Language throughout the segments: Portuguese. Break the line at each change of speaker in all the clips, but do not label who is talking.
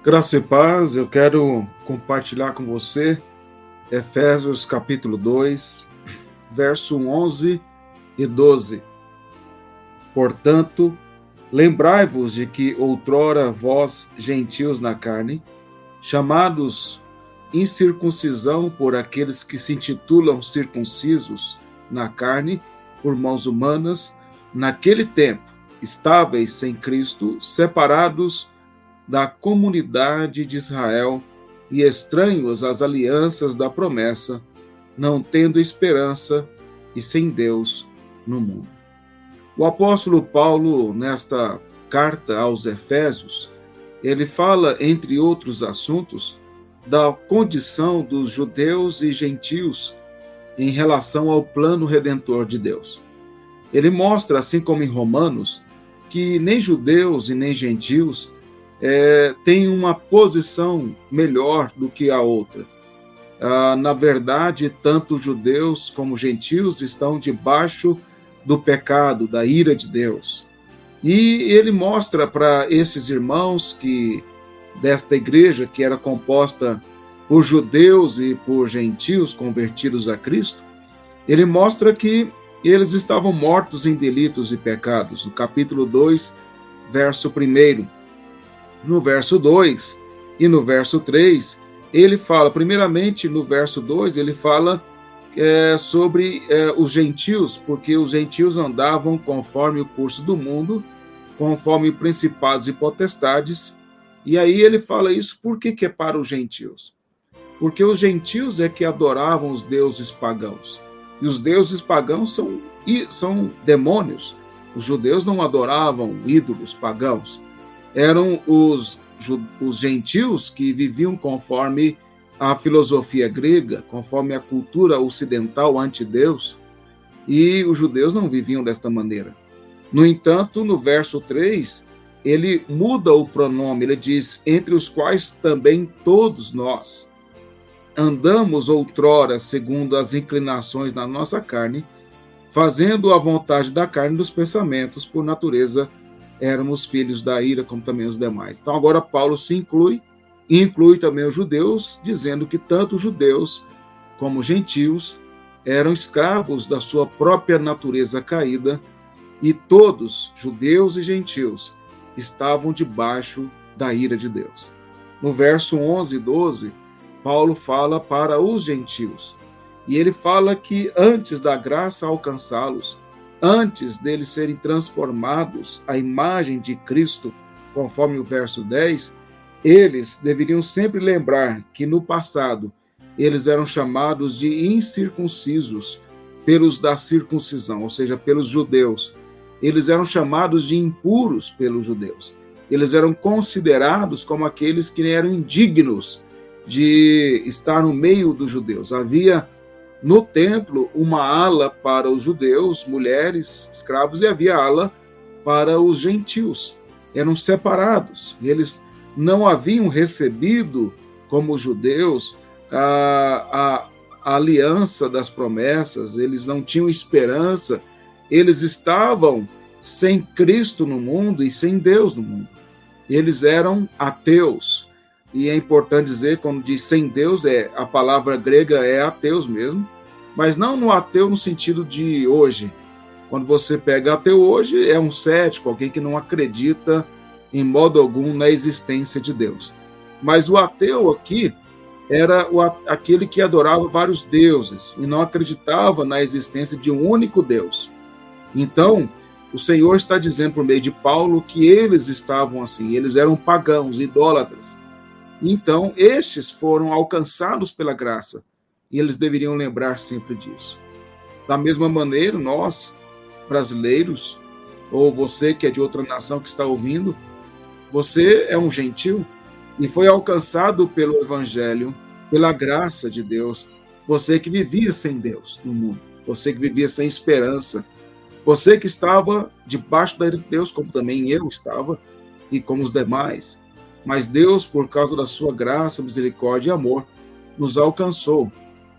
Graça e paz, eu quero compartilhar com você Efésios capítulo 2, verso 11 e 12. Portanto, lembrai-vos de que outrora vós, gentios na carne, chamados incircuncisão por aqueles que se intitulam circuncisos na carne, por mãos humanas, naquele tempo, estáveis sem Cristo, separados da comunidade de Israel e estranhos às alianças da promessa, não tendo esperança e sem Deus no mundo. O apóstolo Paulo, nesta carta aos Efésios, ele fala, entre outros assuntos, da condição dos judeus e gentios em relação ao plano redentor de Deus. Ele mostra, assim como em Romanos, que nem judeus e nem gentios tem uma posição melhor do que a outra. Na verdade, tanto judeus como gentios estão debaixo do pecado, da ira de Deus. E ele mostra para esses irmãos desta igreja, que era composta por judeus e por gentios convertidos a Cristo, ele mostra que eles estavam mortos em delitos e pecados. No capítulo 2, verso 1. No verso 2 e no verso 3, ele fala, primeiramente no verso 2, ele fala sobre os gentios, porque os gentios andavam conforme o curso do mundo, conforme principados e potestades, e aí ele fala isso, por que é para os gentios? Porque os gentios é que adoravam os deuses pagãos, e os deuses pagãos são demônios. Os judeus não adoravam ídolos pagãos, eram os gentios que viviam conforme a filosofia grega, conforme a cultura ocidental anti-Deus, e os judeus não viviam desta maneira. No entanto, no verso 3, ele muda o pronome, ele diz, entre os quais também todos nós andamos outrora segundo as inclinações da nossa carne, fazendo a vontade da carne e dos pensamentos, por natureza éramos filhos da ira, como também os demais. Então agora Paulo se inclui, e inclui também os judeus, dizendo que tanto os judeus como os gentios eram escravos da sua própria natureza caída, e todos, judeus e gentios, estavam debaixo da ira de Deus. No verso 11 e 12, Paulo fala para os gentios, e ele fala que antes da graça alcançá-los, antes deles serem transformados à imagem de Cristo, conforme o verso 10, eles deveriam sempre lembrar que no passado eles eram chamados de incircuncisos pelos da circuncisão, ou seja, pelos judeus. Eles eram chamados de impuros pelos judeus. Eles eram considerados como aqueles que eram indignos de estar no meio dos judeus. Havia no templo uma ala para os judeus, mulheres, escravos, e havia ala para os gentios. Eram separados. Eles não haviam recebido, como os judeus, a aliança das promessas, eles não tinham esperança, eles estavam sem Cristo no mundo e sem Deus no mundo. Eles eram ateus. E é importante dizer, quando diz sem Deus, a palavra grega é ateus mesmo, mas não no ateu no sentido de hoje. Quando você pega ateu hoje, é um cético, alguém que não acredita em modo algum na existência de Deus. Mas o ateu aqui era aquele que adorava vários deuses e não acreditava na existência de um único Deus. Então, o Senhor está dizendo por meio de Paulo que eles estavam assim, eles eram pagãos, idólatras. Então, estes foram alcançados pela graça, e eles deveriam lembrar sempre disso. Da mesma maneira, nós, brasileiros, ou você que é de outra nação que está ouvindo, você é um gentil e foi alcançado pelo Evangelho, pela graça de Deus, você que vivia sem Deus no mundo, você que vivia sem esperança, você que estava debaixo da ira de Deus, como também eu estava, e como os demais. Mas Deus, por causa da sua graça, misericórdia e amor, nos alcançou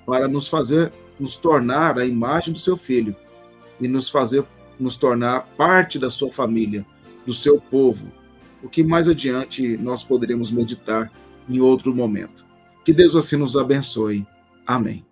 para nos tornar a imagem do seu Filho e nos tornar parte da sua família, do seu povo. o que mais adiante nós poderemos meditar em outro momento. Que Deus assim nos abençoe. Amém.